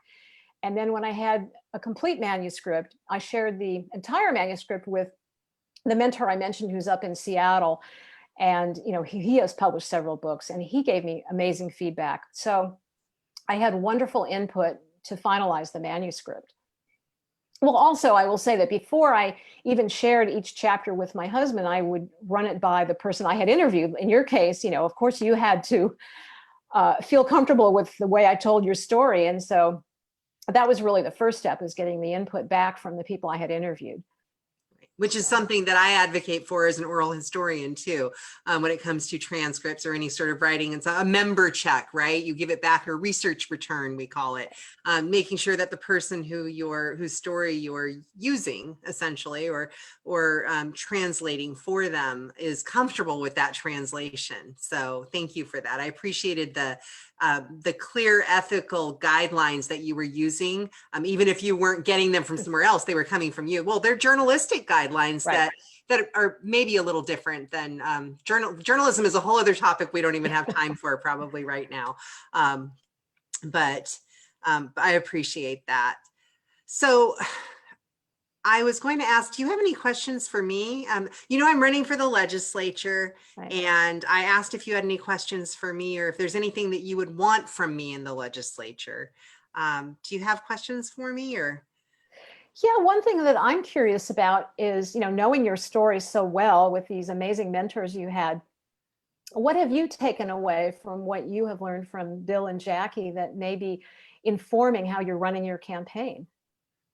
And then when I had a complete manuscript, I shared the entire manuscript with the mentor I mentioned, who's up in Seattle. And, he has published several books, and he gave me amazing feedback. So I had wonderful input to finalize the manuscript. Well, also, I will say that before I even shared each chapter with my husband, I would run it by the person I had interviewed. In your case, of course, you had to feel comfortable with the way I told your story. And so that was really the first step, is getting the input back from the people I had interviewed. Which is something that I advocate for as an oral historian too, when it comes to transcripts or any sort of writing. It's a member check, right? You give it back, a research return, we call it, making sure that the person whose story you're using essentially, or translating for them, is comfortable with that translation. So thank you for that. I appreciated the clear ethical guidelines that you were using, even if you weren't getting them from somewhere else, they were coming from you. Well, they're journalistic guidelines, right, that are maybe a little different than journalism is a whole other topic we don't even have time for probably right now. But I appreciate that. So I was going to ask, do you have any questions for me? I'm running for the legislature, right, and I asked if you had any questions for me, or if there's anything that you would want from me in the legislature. Do you have questions for me, or? Yeah, one thing that I'm curious about is, knowing your story so well with these amazing mentors you had, what have you taken away from what you have learned from Bill and Jackie that may be informing how you're running your campaign?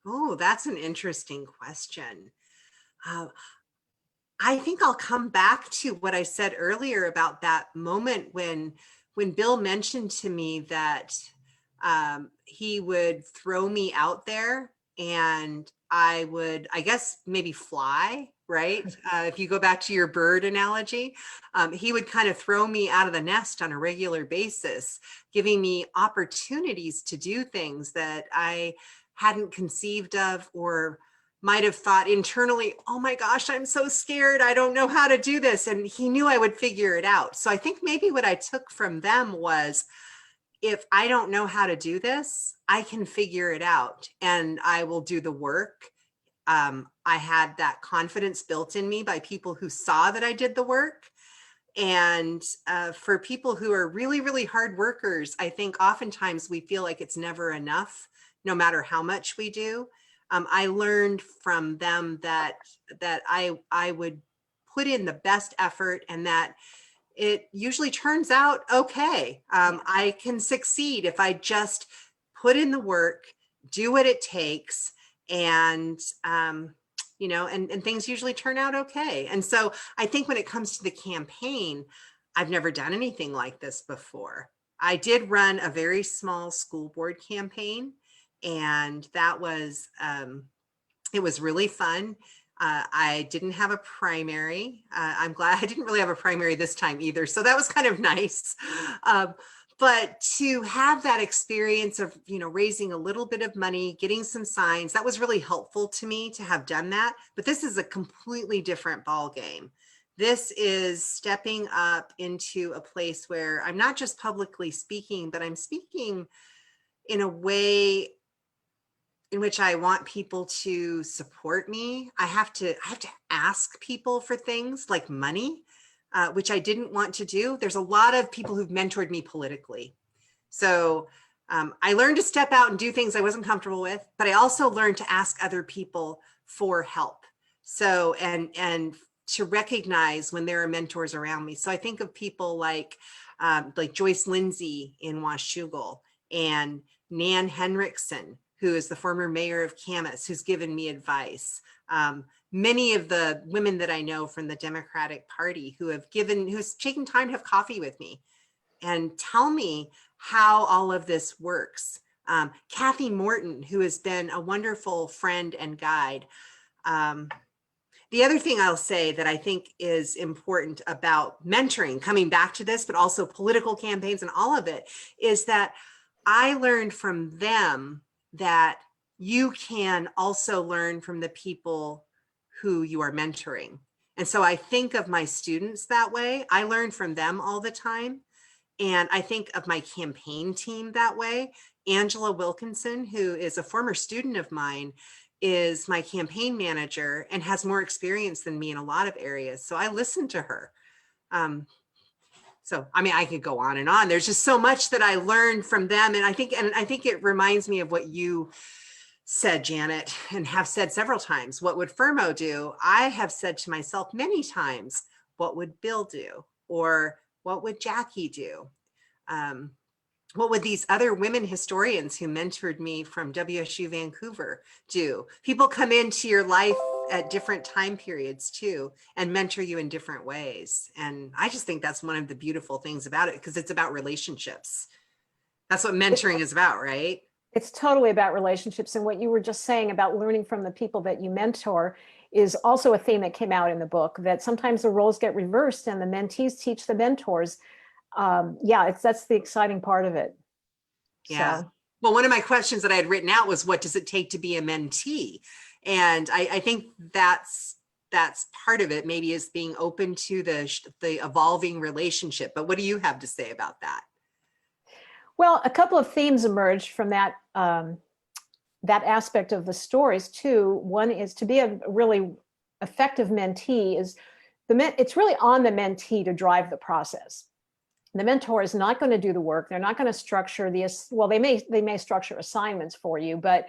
Oh, that's an interesting question. I think I'll come back to what I said earlier about that moment when Bill mentioned to me that he would throw me out there and I would, I guess, maybe fly, right? If you go back to your bird analogy, he would kind of throw me out of the nest on a regular basis, giving me opportunities to do things that I hadn't conceived of, or might have thought internally, oh my gosh, I'm so scared, I don't know how to do this. And he knew I would figure it out. So I think maybe what I took from them was, if I don't know how to do this, I can figure it out and I will do the work. I had that confidence built in me by people who saw that I did the work. And for people who are really, really hard workers, I think oftentimes we feel like it's never enough, no matter how much we do. I learned from them that I would put in the best effort, and that it usually turns out okay. I can succeed if I just put in the work, do what it takes, and and things usually turn out okay. And so I think when it comes to the campaign, I've never done anything like this before. I did run a very small school board campaign, and that was it was really fun. I didn't have a primary. I'm glad I didn't really have a primary this time either, so that was kind of nice. But to have that experience of, raising a little bit of money, getting some signs, that was really helpful to me to have done that. But this is a completely different ball game. This is stepping up into a place where I'm not just publicly speaking, but I'm speaking in a way in which I want people to support me. I have to ask people for things like money, which I didn't want to do. There's a lot of people who've mentored me politically. So I learned to step out and do things I wasn't comfortable with, but I also learned to ask other people for help. So, and to recognize when there are mentors around me. So I think of people like Joyce Lindsay in Washougal, and Nan Henriksen, who is the former mayor of Camas, who's given me advice. Many of the women that I know from the Democratic Party who's taken time to have coffee with me and tell me how all of this works. Kathy Morton, who has been a wonderful friend and guide. The other thing I'll say that I think is important about mentoring, coming back to this, but also political campaigns and all of it, is that I learned from them that you can also learn from the people who you are mentoring. And so I think of my students that way. I learn from them all the time. And I think of my campaign team that way. Angela Wilkinson, who is a former student of mine, is my campaign manager and has more experience than me in a lot of areas. So I listen to her. So, I mean, I could go on and on. There's just so much that I learned from them. And I think it reminds me of what you said, Janet, and have said several times. What would Fermo do? I have said to myself many times, what would Bill do? Or what would Jackie do? What would these other women historians who mentored me from WSU Vancouver do? People come into your life at different time periods too, and mentor you in different ways. And I just think that's one of the beautiful things about it, because it's about relationships. That's what mentoring is about, right? It's totally about relationships. And what you were just saying about learning from the people that you mentor is also a theme that came out in the book, that sometimes the roles get reversed and the mentees teach the mentors. Yeah, that's the exciting part of it. Yeah. So. Well, one of my questions that I had written out was, what does it take to be a mentee? And I think that's part of it, maybe, is being open to the evolving relationship. But what do you have to say about that? Well, a couple of themes emerged from that that aspect of the stories too. One is, to be a really effective mentee is it's really on the mentee to drive the process. The mentor is not going to do the work. They're not going to structure well, they may structure assignments for you, but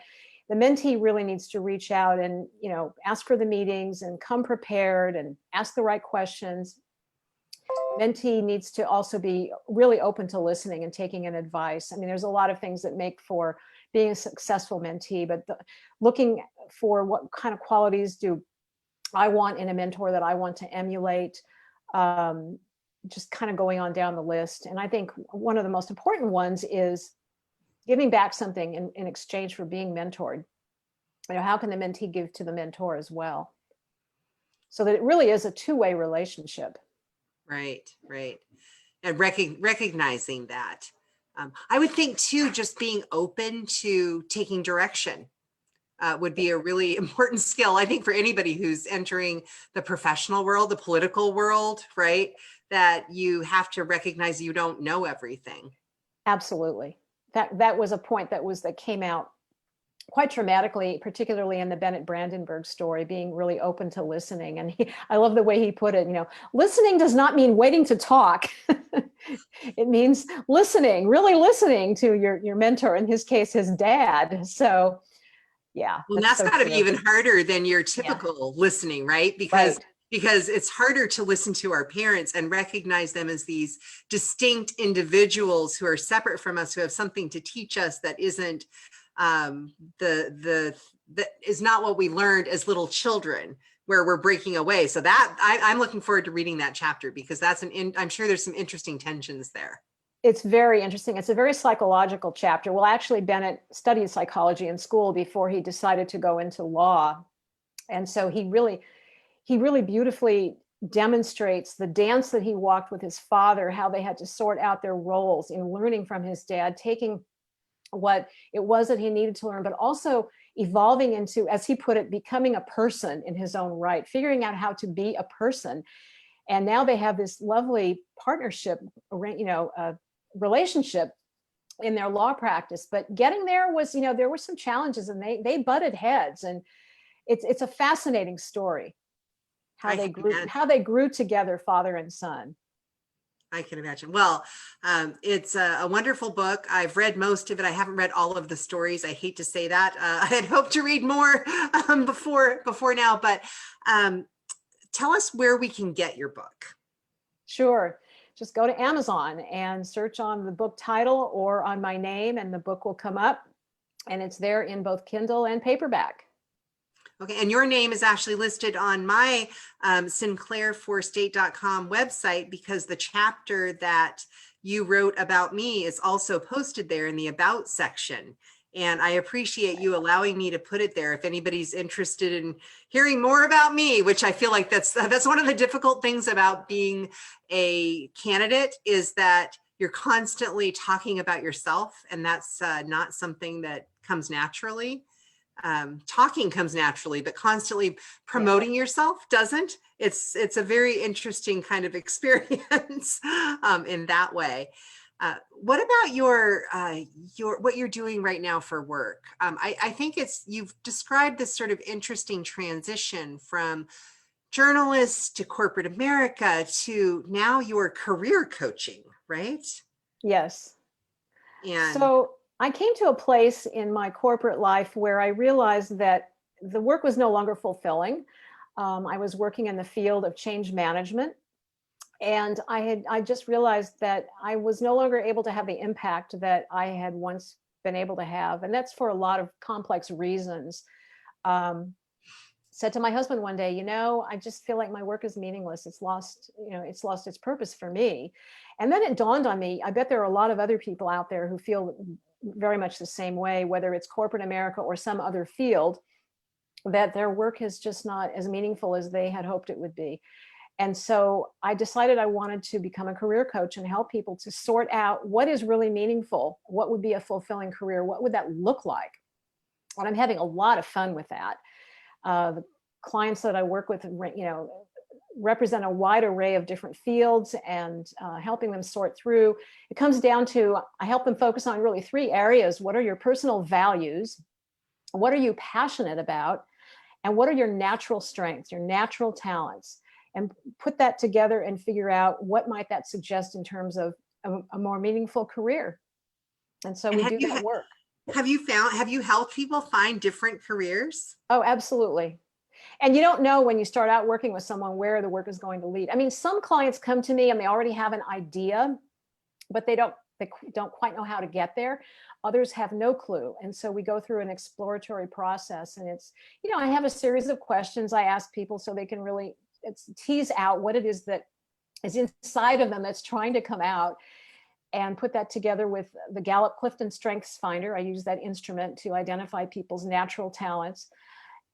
the mentee really needs to reach out and, ask for the meetings and come prepared and ask the right questions. Mentee needs to also be really open to listening and taking in advice. I mean, there's a lot of things that make for being a successful mentee, but looking for what kind of qualities do I want in a mentor that I want to emulate, just kind of going on down the list. And I think one of the most important ones is giving back something in exchange for being mentored. How can the mentee give to the mentor as well? So that it really is a two-way relationship. Right. And recognizing that. I would think too, just being open to taking direction would be a really important skill, I think, for anybody who's entering the professional world, the political world, right? That you have to recognize you don't know everything. Absolutely. That was a point that came out quite dramatically, particularly in the Bennett Brandenburg story, being really open to listening. And I love the way he put it, listening does not mean waiting to talk. It means listening, really listening to your mentor, in his case, his dad. So yeah. Well, that's got to be even harder than your typical listening, right? Because it's harder to listen to our parents and recognize them as these distinct individuals who are separate from us, who have something to teach us that isn't that is not what we learned as little children, where we're breaking away. So that I'm looking forward to reading that chapter, because I'm sure there's some interesting tensions there. It's very interesting. It's a very psychological chapter. Well, actually, Bennett studied psychology in school before he decided to go into law. And so he really beautifully demonstrates the dance that he walked with his father, how they had to sort out their roles in learning from his dad, taking what it was that he needed to learn, but also evolving into, as he put it, becoming a person in his own right, figuring out how to be a person. And now they have this lovely partnership, relationship in their law practice. But getting there was, there were some challenges, and they butted heads. And it's a fascinating story, how they grew together, father and son. I can imagine. Well, it's a wonderful book. I've read most of it. I haven't read all of the stories. I hate to say that. I had hoped to read more before now, but tell us where we can get your book. Sure. Just go to Amazon and search on the book title or on my name, and the book will come up, and it's there in both Kindle and paperback. Okay, and your name is actually listed on my sinclairforstate.com website, because the chapter that you wrote about me is also posted there in the About section. And I appreciate you allowing me to put it there if anybody's interested in hearing more about me, which I feel like that's one of the difficult things about being a candidate, is that you're constantly talking about yourself, and that's not something that comes naturally. Talking comes naturally, but constantly promoting yourself doesn't. It's a very interesting kind of experience in that way. What about your what you're doing right now for work? I think you've described this sort of interesting transition from journalist to corporate America to now you're career coaching, right? Yes. And So I came to a place in my corporate life where I realized that the work was no longer fulfilling. I was working in the field of change management, and I just realized that I was no longer able to have the impact that I had once been able to have, and that's for a lot of complex reasons. Um, Said to my husband one day, I just feel like my work is meaningless. It's lost its purpose for me. And then it dawned on me, I bet there are a lot of other people out there who feel very much the same way, whether it's corporate America or some other field, that their work is just not as meaningful as they had hoped it would be. And so I decided I wanted to become a career coach and help people to sort out what is really meaningful, what would be a fulfilling career, what would that look like? And I'm having a lot of fun with that. The clients that I work with, represent a wide array of different fields, and helping them sort through. It comes down to, I help them focus on really three areas. What are your personal values? What are you passionate about? And what are your natural strengths, your natural talents? And put that together and figure out what might that suggest in terms of a more meaningful career. And so we do that work. have you helped people find different careers? Oh, absolutely. And you don't know when you start out working with someone where the work is going to lead. I mean, some clients come to me and they already have an idea, but they don't quite know how to get there. Others have no clue. And so we go through an exploratory process, and I have a series of questions I ask people so they can really tease out what it is that is inside of them that's trying to come out, and put that together with the Gallup-Clifton Strengths Finder. I use that instrument to identify people's natural talents.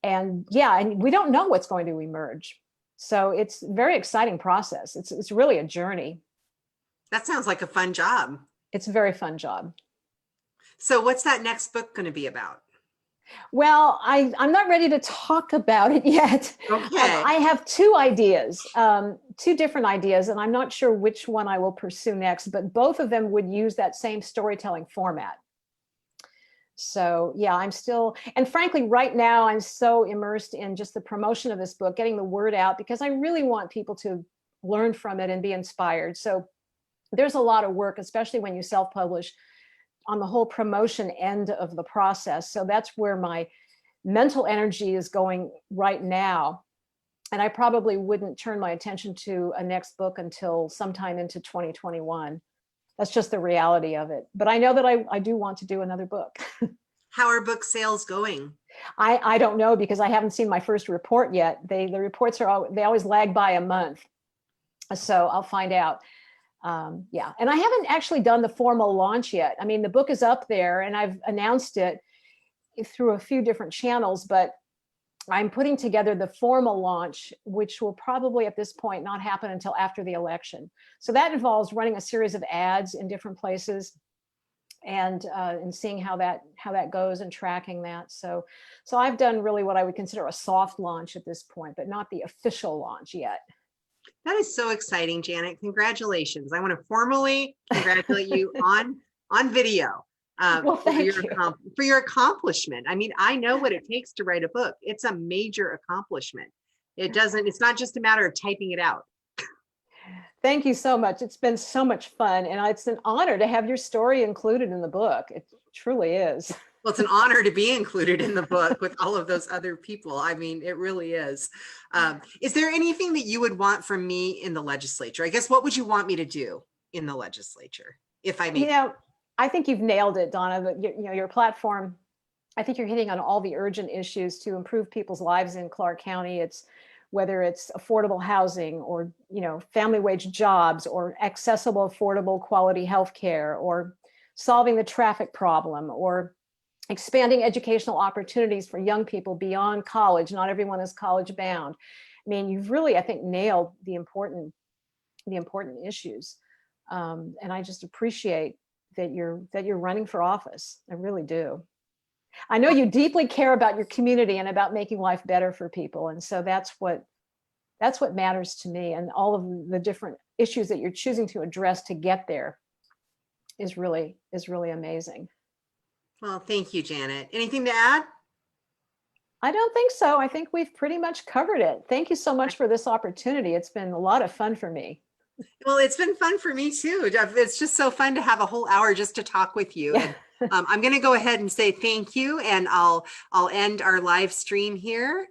And we don't know what's going to emerge. So it's a very exciting process. It's really a journey. That sounds like a fun job. It's a very fun job. So what's that next book going to be about? Well, I'm not ready to talk about it yet. Okay. I have two ideas, two different ideas, and I'm not sure which one I will pursue next, but both of them would use that same storytelling format. So I'm still, and frankly, right now, I'm so immersed in just the promotion of this book, getting the word out, because I really want people to learn from it and be inspired. So there's a lot of work, especially when you self-publish, on the whole promotion end of the process. So that's where my mental energy is going right now. And I probably wouldn't turn my attention to a next book until sometime into 2021. That's just the reality of it. But I know that I do want to do another book. How are book sales going? I don't know, because I haven't seen my first report yet. The reports they always lag by a month. So I'll find out. And I haven't actually done the formal launch yet. I mean, the book is up there and I've announced it through a few different channels, but I'm putting together the formal launch, which will probably at this point not happen until after the election. So that involves running a series of ads in different places, and seeing how that goes and tracking that. So I've done really what I would consider a soft launch at this point, but not the official launch yet. That is so exciting, Janet. Congratulations. I want to formally congratulate you on video. Well, thank you. For your accomplishment. I mean, I know what it takes to write a book. It's a major accomplishment. It's not just a matter of typing it out. Thank you so much. It's been so much fun. And it's an honor to have your story included in the book. It truly is. Well, it's an honor to be included in the book with all of those other people. I mean, it really is. Is there anything that you would want from me in the legislature? I guess, what would you want me to do in the legislature, if I may? I think you've nailed it, Donna. Your platform, I think you're hitting on all the urgent issues to improve people's lives in Clark County. It's whether it's affordable housing or, family wage jobs, or accessible, affordable, quality healthcare, or solving the traffic problem, or expanding educational opportunities for young people beyond college. Not everyone is college bound. I mean, you've really, I think, nailed the important issues. And I just appreciate that you're running for office. I really do. I know you deeply care about your community and about making life better for people. And so that's what matters to me. And all of the different issues that you're choosing to address to get there is really amazing. Well, thank you, Janet. Anything to add? I don't think so. I think we've pretty much covered it. Thank you so much for this opportunity. It's been a lot of fun for me. Well, it's been fun for me too. It's just so fun to have a whole hour just to talk with you. Yeah. And I'm going to go ahead and say thank you, and I'll end our live stream here.